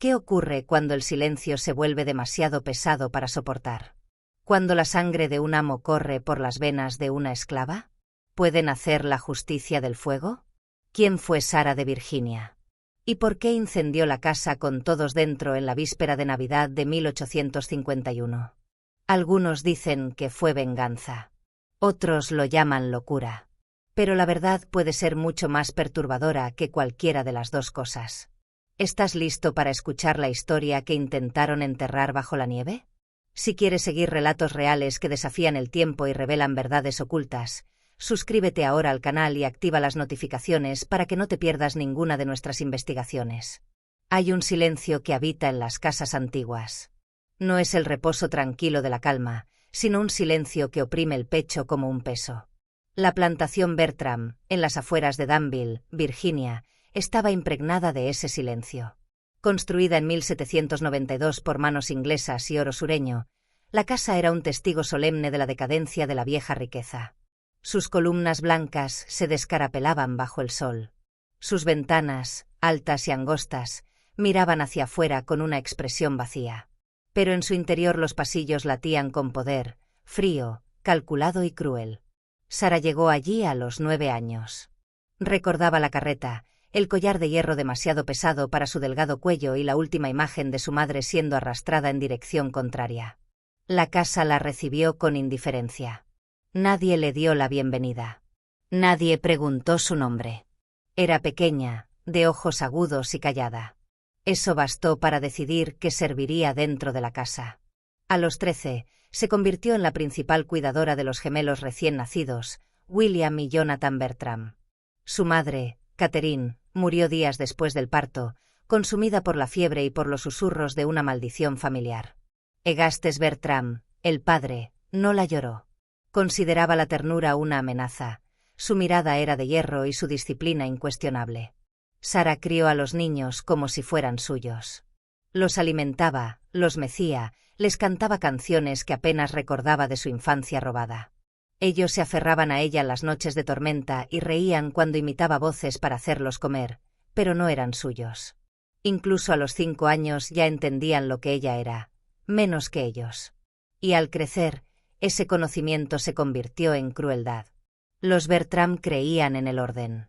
¿Qué ocurre cuando el silencio se vuelve demasiado pesado para soportar? ¿Cuando la sangre de un amo corre por las venas de una esclava? ¿Puede nacer la justicia del fuego? ¿Quién fue Sara de Virginia? ¿Y por qué incendió la casa con todos dentro en la víspera de Navidad de 1851? Algunos dicen que fue venganza. Otros lo llaman locura. Pero la verdad puede ser mucho más perturbadora que cualquiera de las dos cosas. ¿Estás listo para escuchar la historia que intentaron enterrar bajo la nieve? Si quieres seguir relatos reales que desafían el tiempo y revelan verdades ocultas, suscríbete ahora al canal y activa las notificaciones para que no te pierdas ninguna de nuestras investigaciones. Hay un silencio que habita en las casas antiguas. No es el reposo tranquilo de la calma, sino un silencio que oprime el pecho como un peso. La plantación Bertram, en las afueras de Danville, Virginia, estaba impregnada de ese silencio. Construida en 1792 por manos inglesas y oro sureño, la casa era un testigo solemne de la decadencia de la vieja riqueza. Sus columnas blancas se descarapelaban bajo el sol. Sus ventanas, altas y angostas, miraban hacia afuera con una expresión vacía. Pero en su interior los pasillos latían con poder, frío, calculado y cruel. Sara llegó allí a los 9 años. Recordaba la carreta, el collar de hierro demasiado pesado para su delgado cuello y la última imagen de su madre siendo arrastrada en dirección contraria. La casa la recibió con indiferencia. Nadie le dio la bienvenida. Nadie preguntó su nombre. Era pequeña, de ojos agudos y callada. Eso bastó para decidir que serviría dentro de la casa. A los 13, se convirtió en la principal cuidadora de los gemelos recién nacidos, William y Jonathan Bertram. Su madre, Catherine, murió días después del parto, consumida por la fiebre y por los susurros de una maldición familiar. Egastes Bertram, el padre, no la lloró. Consideraba la ternura una amenaza. Su mirada era de hierro y su disciplina incuestionable. Sara crió a los niños como si fueran suyos. Los alimentaba, los mecía, les cantaba canciones que apenas recordaba de su infancia robada. Ellos se aferraban a ella en las noches de tormenta y reían cuando imitaba voces para hacerlos comer, pero no eran suyos. Incluso a los 5 años ya entendían lo que ella era, menos que ellos. Y al crecer, ese conocimiento se convirtió en crueldad. Los Bertram creían en el orden.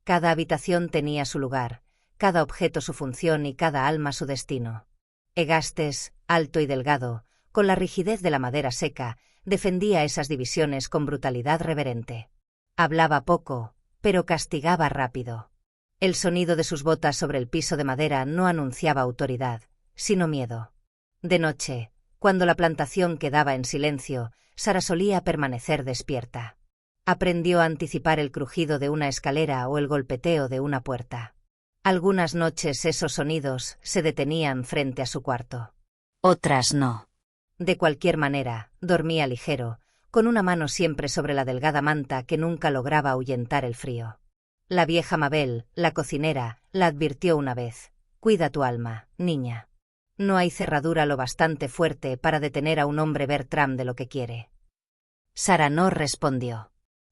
Cada habitación tenía su lugar, cada objeto su función y cada alma su destino. Egastes, alto y delgado, con la rigidez de la madera seca, defendía esas divisiones con brutalidad reverente. Hablaba poco, pero castigaba rápido. El sonido de sus botas sobre el piso de madera no anunciaba autoridad, sino miedo. De noche, cuando la plantación quedaba en silencio, Sara solía permanecer despierta. Aprendió a anticipar el crujido de una escalera o el golpeteo de una puerta. Algunas noches esos sonidos se detenían frente a su cuarto. Otras no. De cualquier manera, dormía ligero, con una mano siempre sobre la delgada manta que nunca lograba ahuyentar el frío. La vieja Mabel, la cocinera, la advirtió una vez: «Cuida tu alma, niña. No hay cerradura lo bastante fuerte para detener a un hombre Bertram de lo que quiere». Sara no respondió.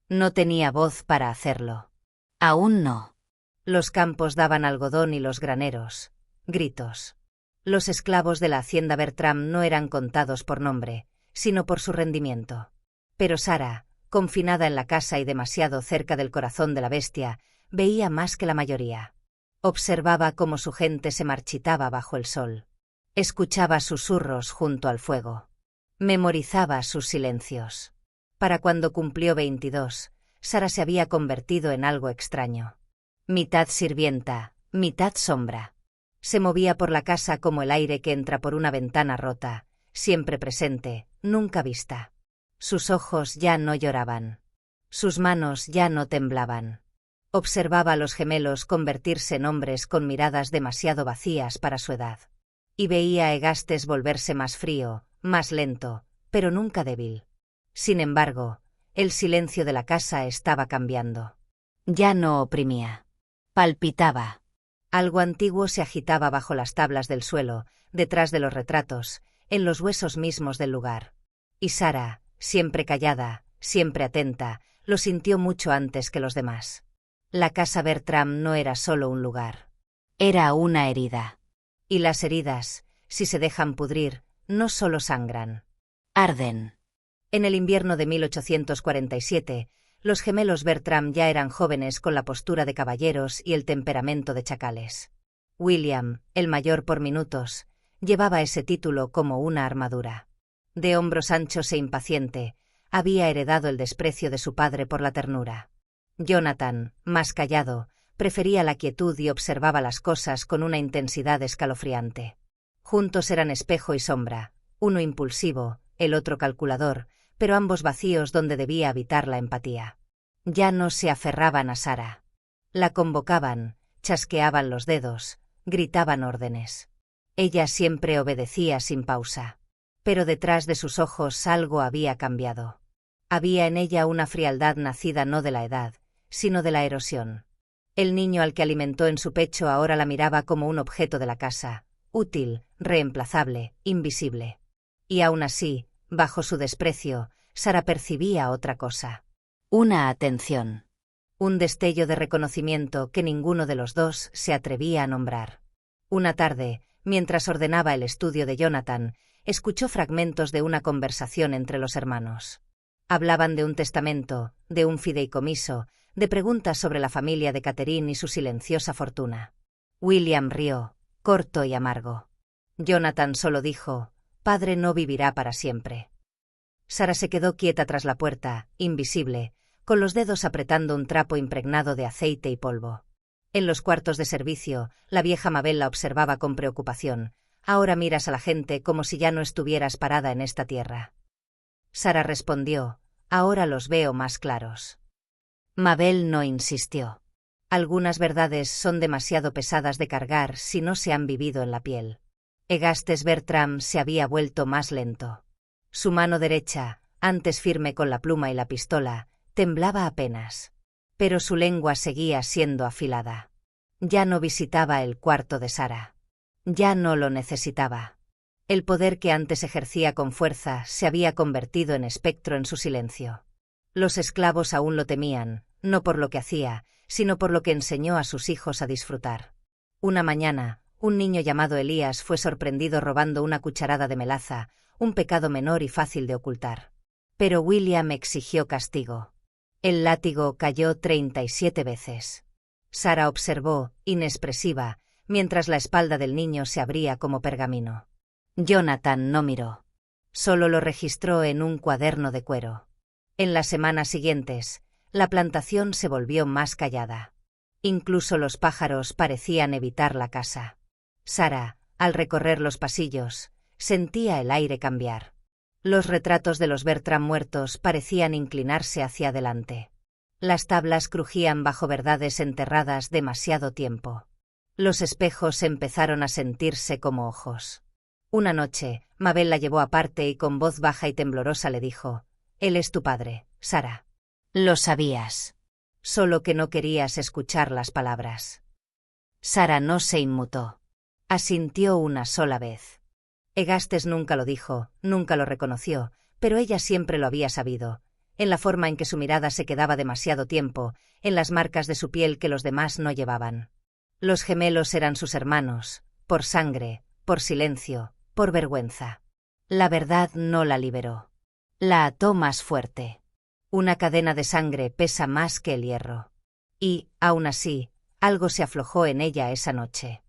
No tenía voz para hacerlo. Aún no. Los campos daban algodón y los graneros. Gritos. Los esclavos de la hacienda Bertram no eran contados por nombre, sino por su rendimiento. Pero Sara, confinada en la casa y demasiado cerca del corazón de la bestia, veía más que la mayoría. Observaba cómo su gente se marchitaba bajo el sol. Escuchaba susurros junto al fuego. Memorizaba sus silencios. Para cuando cumplió 22, Sara se había convertido en algo extraño. Mitad sirvienta, mitad sombra. Se movía por la casa como el aire que entra por una ventana rota, siempre presente, nunca vista. Sus ojos ya no lloraban. Sus manos ya no temblaban. Observaba a los gemelos convertirse en hombres con miradas demasiado vacías para su edad. Y veía a Egastes volverse más frío, más lento, pero nunca débil. Sin embargo, el silencio de la casa estaba cambiando. Ya no oprimía. Palpitaba. Algo antiguo se agitaba bajo las tablas del suelo, detrás de los retratos, en los huesos mismos del lugar. Y Sara, siempre callada, siempre atenta, lo sintió mucho antes que los demás. La casa Bertram no era solo un lugar. Era una herida. Y las heridas, si se dejan pudrir, no solo sangran, arden. En el invierno de 1847, los gemelos Bertram ya eran jóvenes con la postura de caballeros y el temperamento de chacales. William, el mayor por minutos, llevaba ese título como una armadura. De hombros anchos e impaciente, había heredado el desprecio de su padre por la ternura. Jonathan, más callado, prefería la quietud y observaba las cosas con una intensidad escalofriante. Juntos eran espejo y sombra, uno impulsivo, el otro calculador, pero ambos vacíos donde debía habitar la empatía. Ya no se aferraban a Sara. La convocaban, chasqueaban los dedos, gritaban órdenes. Ella siempre obedecía sin pausa. Pero detrás de sus ojos algo había cambiado. Había en ella una frialdad nacida no de la edad, sino de la erosión. El niño al que alimentó en su pecho ahora la miraba como un objeto de la casa, útil, reemplazable, invisible. Y aún así, bajo su desprecio, Sara percibía otra cosa. Una atención. Un destello de reconocimiento que ninguno de los dos se atrevía a nombrar. Una tarde, mientras ordenaba el estudio de Jonathan, escuchó fragmentos de una conversación entre los hermanos. Hablaban de un testamento, de un fideicomiso, de preguntas sobre la familia de Catherine y su silenciosa fortuna. William rió, corto y amargo. Jonathan solo dijo: «Padre no vivirá para siempre». Sara se quedó quieta tras la puerta, invisible, con los dedos apretando un trapo impregnado de aceite y polvo. En los cuartos de servicio, la vieja Mabel la observaba con preocupación. «Ahora miras a la gente como si ya no estuvieras parada en esta tierra». Sara respondió: «Ahora los veo más claros». Mabel no insistió. Algunas verdades son demasiado pesadas de cargar si no se han vivido en la piel. Egastes Bertram se había vuelto más lento. Su mano derecha, antes firme con la pluma y la pistola, temblaba apenas. Pero su lengua seguía siendo afilada. Ya no visitaba el cuarto de Sara. Ya no lo necesitaba. El poder que antes ejercía con fuerza se había convertido en espectro en su silencio. Los esclavos aún lo temían, no por lo que hacía, sino por lo que enseñó a sus hijos a disfrutar. Una mañana, un niño llamado Elías fue sorprendido robando una cucharada de melaza, un pecado menor y fácil de ocultar. Pero William exigió castigo. El látigo cayó 37 veces. Sara observó, inexpresiva, mientras la espalda del niño se abría como pergamino. Jonathan no miró. Solo lo registró en un cuaderno de cuero. En las semanas siguientes, la plantación se volvió más callada. Incluso los pájaros parecían evitar la casa. Sara, al recorrer los pasillos, sentía el aire cambiar. Los retratos de los Bertram muertos parecían inclinarse hacia adelante. Las tablas crujían bajo verdades enterradas demasiado tiempo. Los espejos empezaron a sentirse como ojos. Una noche, Mabel la llevó aparte y con voz baja y temblorosa le dijo: «Él es tu padre, Sara». «Lo sabías. Solo que no querías escuchar las palabras». Sara no se inmutó. Asintió una sola vez. Egastes nunca lo dijo, nunca lo reconoció, pero ella siempre lo había sabido, en la forma en que su mirada se quedaba demasiado tiempo, en las marcas de su piel que los demás no llevaban. Los gemelos eran sus hermanos, por sangre, por silencio, por vergüenza. La verdad no la liberó. La ató más fuerte. Una cadena de sangre pesa más que el hierro. Y, aún así, algo se aflojó en ella esa noche.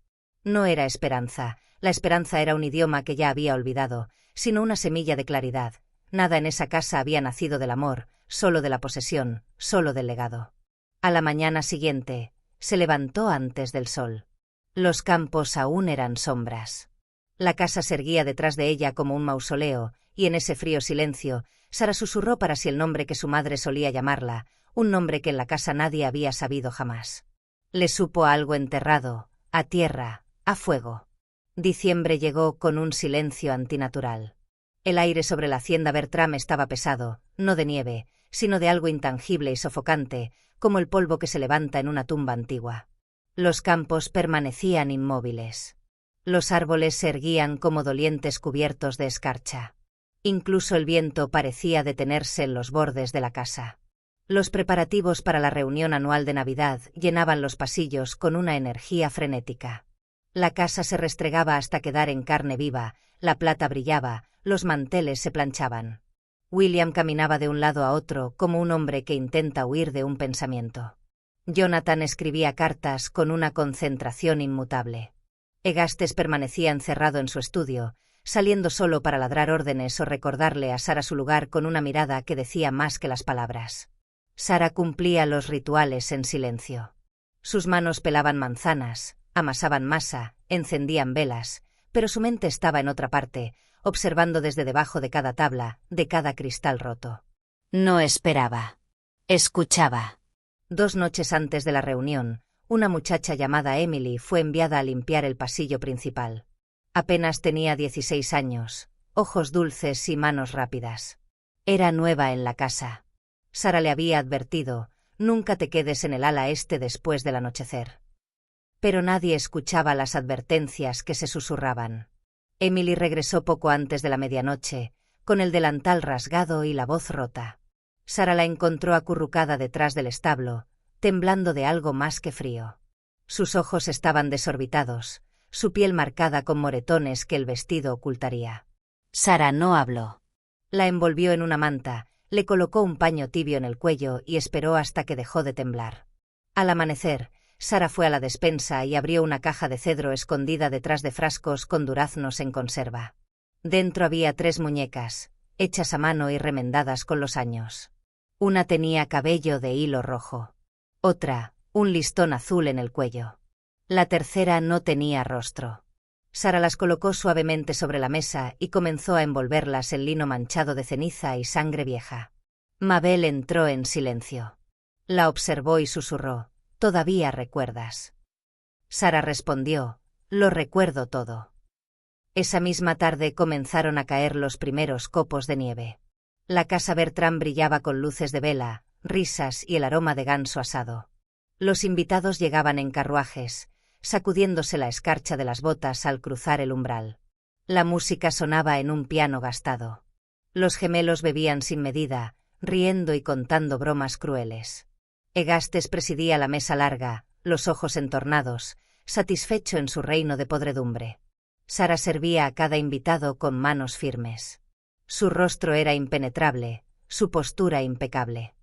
No era esperanza, la esperanza era un idioma que ya había olvidado, sino una semilla de claridad. Nada en esa casa había nacido del amor, solo de la posesión, solo del legado. A la mañana siguiente, se levantó antes del sol. Los campos aún eran sombras. La casa se erguía detrás de ella como un mausoleo, y en ese frío silencio, Sara susurró para sí el nombre que su madre solía llamarla, un nombre que en la casa nadie había sabido jamás. Le supo a algo enterrado, a tierra, a fuego. Diciembre llegó con un silencio antinatural. El aire sobre la hacienda Bertram estaba pesado, no de nieve, sino de algo intangible y sofocante, como el polvo que se levanta en una tumba antigua. Los campos permanecían inmóviles. Los árboles se erguían como dolientes cubiertos de escarcha. Incluso el viento parecía detenerse en los bordes de la casa. Los preparativos para la reunión anual de Navidad llenaban los pasillos con una energía frenética. La casa se restregaba hasta quedar en carne viva, la plata brillaba, los manteles se planchaban. William caminaba de un lado a otro como un hombre que intenta huir de un pensamiento. Jonathan escribía cartas con una concentración inmutable. Egastes permanecía encerrado en su estudio, saliendo solo para ladrar órdenes o recordarle a Sara su lugar con una mirada que decía más que las palabras. Sara cumplía los rituales en silencio. Sus manos pelaban manzanas, amasaban masa, encendían velas, pero su mente estaba en otra parte, observando desde debajo de cada tabla, de cada cristal roto. No esperaba. Escuchaba. 2 noches antes de la reunión, una muchacha llamada Emily fue enviada a limpiar el pasillo principal. Apenas tenía 16 años, ojos dulces y manos rápidas. Era nueva en la casa. Sara le había advertido, nunca te quedes en el ala este después del anochecer. Pero nadie escuchaba las advertencias que se susurraban. Emily regresó poco antes de la medianoche, con el delantal rasgado y la voz rota. Sara la encontró acurrucada detrás del establo, temblando de algo más que frío. Sus ojos estaban desorbitados, su piel marcada con moretones que el vestido ocultaría. Sara no habló. La envolvió en una manta, le colocó un paño tibio en el cuello y esperó hasta que dejó de temblar. Al amanecer, Sara fue a la despensa y abrió una caja de cedro escondida detrás de frascos con duraznos en conserva. Dentro había 3 muñecas, hechas a mano y remendadas con los años. Una tenía cabello de hilo rojo. Otra, un listón azul en el cuello. La tercera no tenía rostro. Sara las colocó suavemente sobre la mesa y comenzó a envolverlas en lino manchado de ceniza y sangre vieja. Mabel entró en silencio. La observó y susurró, «¿Todavía recuerdas?» Sara respondió, «Lo recuerdo todo». Esa misma tarde comenzaron a caer los primeros copos de nieve. La casa Bertram brillaba con luces de vela, risas y el aroma de ganso asado. Los invitados llegaban en carruajes, sacudiéndose la escarcha de las botas al cruzar el umbral. La música sonaba en un piano gastado. Los gemelos bebían sin medida, riendo y contando bromas crueles. Egastes presidía la mesa larga, los ojos entornados, satisfecho en su reino de podredumbre. Sara servía a cada invitado con manos firmes. Su rostro era impenetrable, su postura impecable.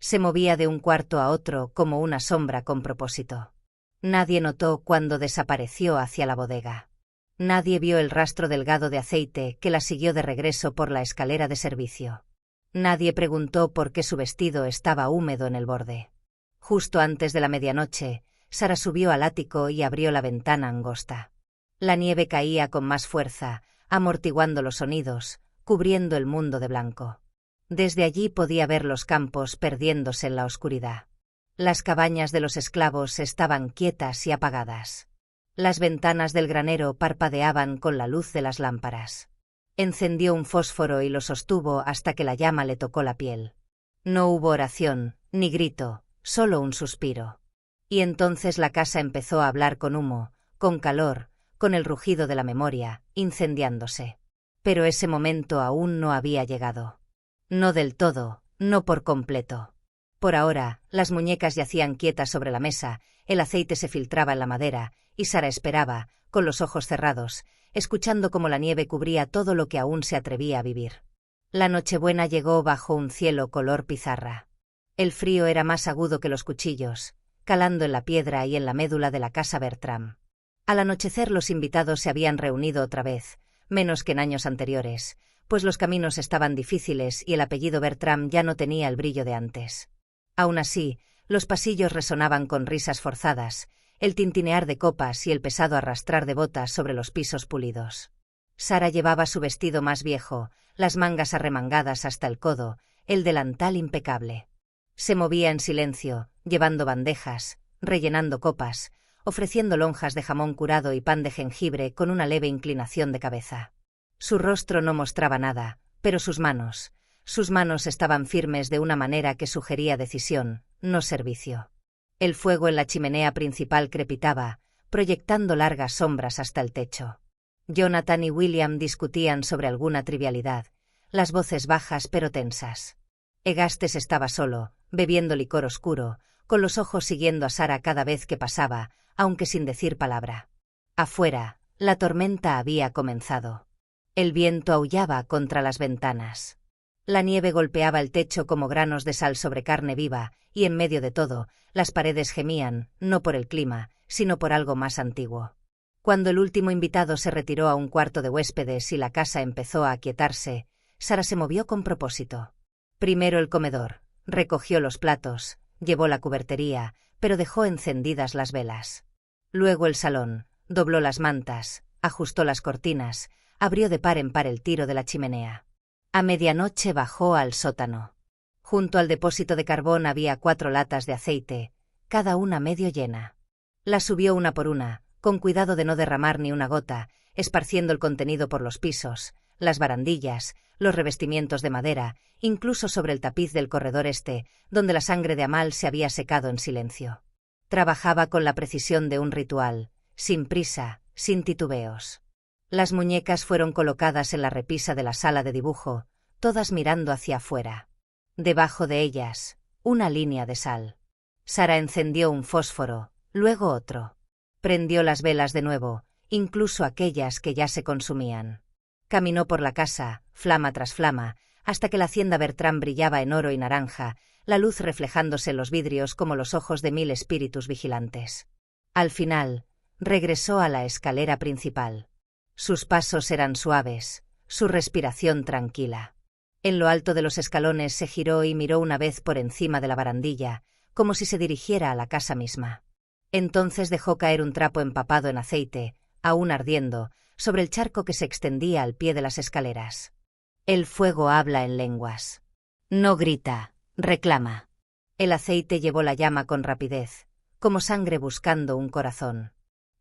Se movía de un cuarto a otro como una sombra con propósito. Nadie notó cuando desapareció hacia la bodega. Nadie vio el rastro delgado de aceite que la siguió de regreso por la escalera de servicio. Nadie preguntó por qué su vestido estaba húmedo en el borde. Justo antes de la medianoche, Sara subió al ático y abrió la ventana angosta. La nieve caía con más fuerza, amortiguando los sonidos, cubriendo el mundo de blanco. Desde allí podía ver los campos perdiéndose en la oscuridad. Las cabañas de los esclavos estaban quietas y apagadas. Las ventanas del granero parpadeaban con la luz de las lámparas. Encendió un fósforo y lo sostuvo hasta que la llama le tocó la piel. No hubo oración, ni grito, solo un suspiro. Y entonces la casa empezó a hablar con humo, con calor, con el rugido de la memoria, incendiándose. Pero ese momento aún no había llegado. No del todo, no por completo. Por ahora, las muñecas yacían quietas sobre la mesa, el aceite se filtraba en la madera, y Sara esperaba, con los ojos cerrados, escuchando cómo la nieve cubría todo lo que aún se atrevía a vivir. La Nochebuena llegó bajo un cielo color pizarra. El frío era más agudo que los cuchillos, calando en la piedra y en la médula de la casa Bertram. Al anochecer los invitados se habían reunido otra vez, menos que en años anteriores, pues los caminos estaban difíciles y el apellido Bertram ya no tenía el brillo de antes. Aún así, los pasillos resonaban con risas forzadas, el tintinear de copas y el pesado arrastrar de botas sobre los pisos pulidos. Sara llevaba su vestido más viejo, las mangas arremangadas hasta el codo, el delantal impecable. Se movía en silencio, llevando bandejas, rellenando copas, ofreciendo lonjas de jamón curado y pan de jengibre con una leve inclinación de cabeza. Su rostro no mostraba nada, pero sus manos estaban firmes de una manera que sugería decisión, no servicio. El fuego en la chimenea principal crepitaba, proyectando largas sombras hasta el techo. Jonathan y William discutían sobre alguna trivialidad, las voces bajas pero tensas. Egastes estaba solo, bebiendo licor oscuro, con los ojos siguiendo a Sara cada vez que pasaba, aunque sin decir palabra. Afuera, la tormenta había comenzado. El viento aullaba contra las ventanas. La nieve golpeaba el techo como granos de sal sobre carne viva, y en medio de todo, las paredes gemían, no por el clima, sino por algo más antiguo. Cuando el último invitado se retiró a un cuarto de huéspedes y la casa empezó a aquietarse, Sara se movió con propósito. Primero el comedor, recogió los platos, llevó la cubertería, pero dejó encendidas las velas. Luego el salón, dobló las mantas, ajustó las cortinas, abrió de par en par el tiro de la chimenea. A medianoche bajó al sótano. Junto al depósito de carbón había 4 latas de aceite, cada una medio llena. Las subió una por una, con cuidado de no derramar ni una gota, esparciendo el contenido por los pisos, las barandillas, los revestimientos de madera, incluso sobre el tapiz del corredor este, donde la sangre de Amal se había secado en silencio. Trabajaba con la precisión de un ritual, sin prisa, sin titubeos. Las muñecas fueron colocadas en la repisa de la sala de dibujo, todas mirando hacia afuera. Debajo de ellas, una línea de sal. Sara encendió un fósforo, luego otro. Prendió las velas de nuevo, incluso aquellas que ya se consumían. Caminó por la casa, flama tras flama, hasta que la hacienda Bertrán brillaba en oro y naranja, la luz reflejándose en los vidrios como los ojos de 1000 espíritus vigilantes. Al final, regresó a la escalera principal. Sus pasos eran suaves, su respiración tranquila. En lo alto de los escalones se giró y miró una vez por encima de la barandilla, como si se dirigiera a la casa misma. Entonces dejó caer un trapo empapado en aceite, aún ardiendo, sobre el charco que se extendía al pie de las escaleras. El fuego habla en lenguas. No grita, reclama. El aceite llevó la llama con rapidez, como sangre buscando un corazón.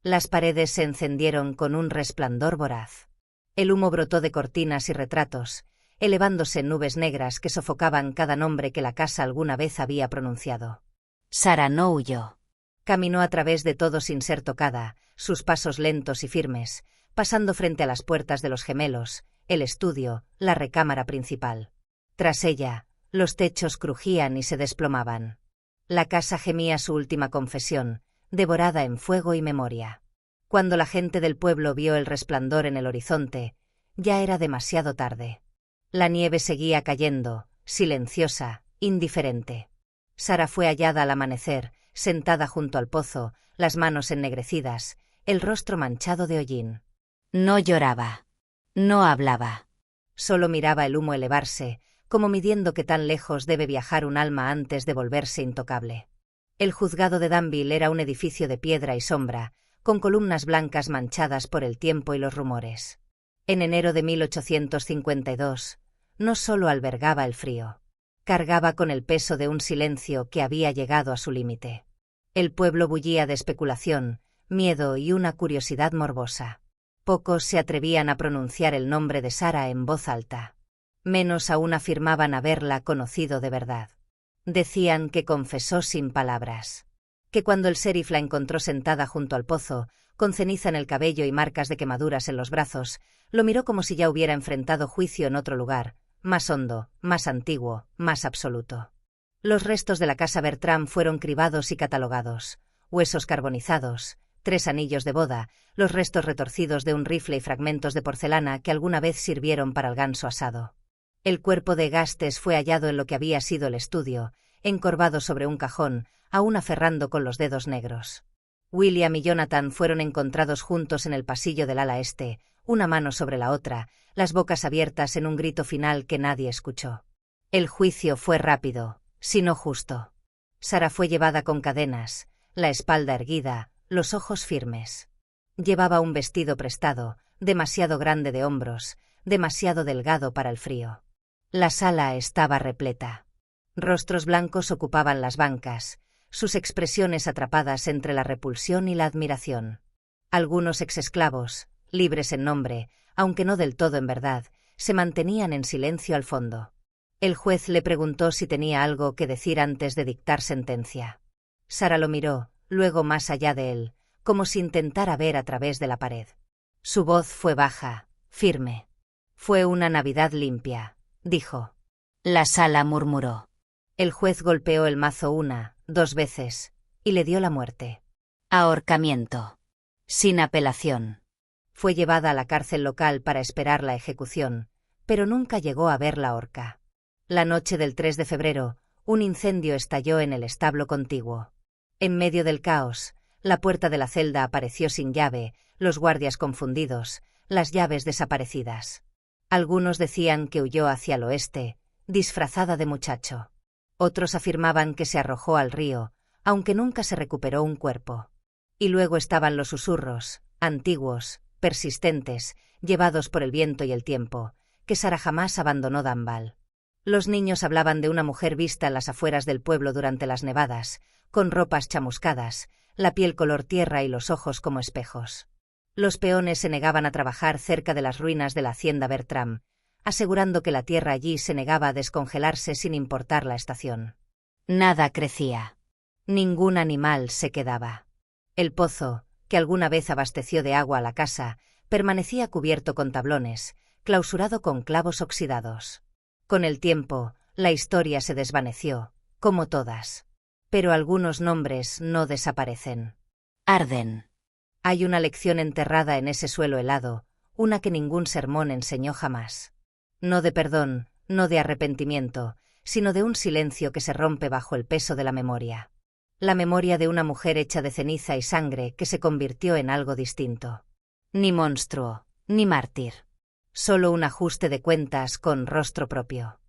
Las paredes se encendieron con un resplandor voraz. El humo brotó de cortinas y retratos, elevándose en nubes negras que sofocaban cada nombre que la casa alguna vez había pronunciado. Sara no huyó. Caminó a través de todo sin ser tocada, sus pasos lentos y firmes, pasando frente a las puertas de los gemelos, el estudio, la recámara principal. Tras ella, los techos crujían y se desplomaban. La casa gemía su última confesión, devorada en fuego y memoria. Cuando la gente del pueblo vio el resplandor en el horizonte, ya era demasiado tarde. La nieve seguía cayendo, silenciosa, indiferente. Sara fue hallada al amanecer, sentada junto al pozo, las manos ennegrecidas, el rostro manchado de hollín. No lloraba. No hablaba. Solo miraba el humo elevarse, como midiendo qué tan lejos debe viajar un alma antes de volverse intocable. El juzgado de Danville era un edificio de piedra y sombra, con columnas blancas manchadas por el tiempo y los rumores. En enero de 1852, no solo albergaba el frío. Cargaba con el peso de un silencio que había llegado a su límite. El pueblo bullía de especulación, miedo y una curiosidad morbosa. Pocos se atrevían a pronunciar el nombre de Sara en voz alta. Menos aún afirmaban haberla conocido de verdad. Decían que confesó sin palabras. Que cuando el sheriff la encontró sentada junto al pozo, con ceniza en el cabello y marcas de quemaduras en los brazos, lo miró como si ya hubiera enfrentado juicio en otro lugar, más hondo, más antiguo, más absoluto. Los restos de la casa Bertrán fueron cribados y catalogados. Huesos carbonizados, 3 anillos de boda, los restos retorcidos de un rifle y fragmentos de porcelana que alguna vez sirvieron para el ganso asado. El cuerpo de Gastes fue hallado en lo que había sido el estudio, encorvado sobre un cajón, aún aferrando con los dedos negros. William y Jonathan fueron encontrados juntos en el pasillo del ala este, una mano sobre la otra, las bocas abiertas en un grito final que nadie escuchó. El juicio fue rápido, si no justo. Sara fue llevada con cadenas, la espalda erguida, los ojos firmes. Llevaba un vestido prestado, demasiado grande de hombros, demasiado delgado para el frío. La sala estaba repleta. Rostros blancos ocupaban las bancas, sus expresiones atrapadas entre la repulsión y la admiración. Algunos exesclavos, libres en nombre, aunque no del todo en verdad, se mantenían en silencio al fondo. El juez le preguntó si tenía algo que decir antes de dictar sentencia. Sara lo miró, luego más allá de él, como si intentara ver a través de la pared. Su voz fue baja, firme. Fue una Navidad limpia, dijo. La sala murmuró. El juez golpeó el mazo 1, 2 veces, y le dio la muerte. Ahorcamiento. sin apelación. Fue llevada a la cárcel local para esperar la ejecución, pero nunca llegó a ver la horca. La noche del 3 de febrero, un incendio estalló en el establo contiguo. En medio del caos, la puerta de la celda apareció sin llave, los guardias confundidos, las llaves desaparecidas. Algunos decían que huyó hacia el oeste, disfrazada de muchacho. Otros afirmaban que se arrojó al río, aunque nunca se recuperó un cuerpo. Y luego estaban los susurros, antiguos, persistentes, llevados por el viento y el tiempo, que Sara jamás abandonó Dunbar. Los niños hablaban de una mujer vista en las afueras del pueblo durante las nevadas, con ropas chamuscadas, la piel color tierra y los ojos como espejos. Los peones se negaban a trabajar cerca de las ruinas de la hacienda Bertram, asegurando que la tierra allí se negaba a descongelarse sin importar la estación. Nada crecía. Ningún animal se quedaba. El pozo, que alguna vez abasteció de agua a la casa, permanecía cubierto con tablones, clausurado con clavos oxidados. Con el tiempo, la historia se desvaneció, como todas. Pero algunos nombres no desaparecen. Arden. Hay una lección enterrada en ese suelo helado, una que ningún sermón enseñó jamás. No de perdón, no de arrepentimiento, sino de un silencio que se rompe bajo el peso de la memoria. La memoria de una mujer hecha de ceniza y sangre que se convirtió en algo distinto. Ni monstruo, ni mártir. Solo un ajuste de cuentas con rostro propio.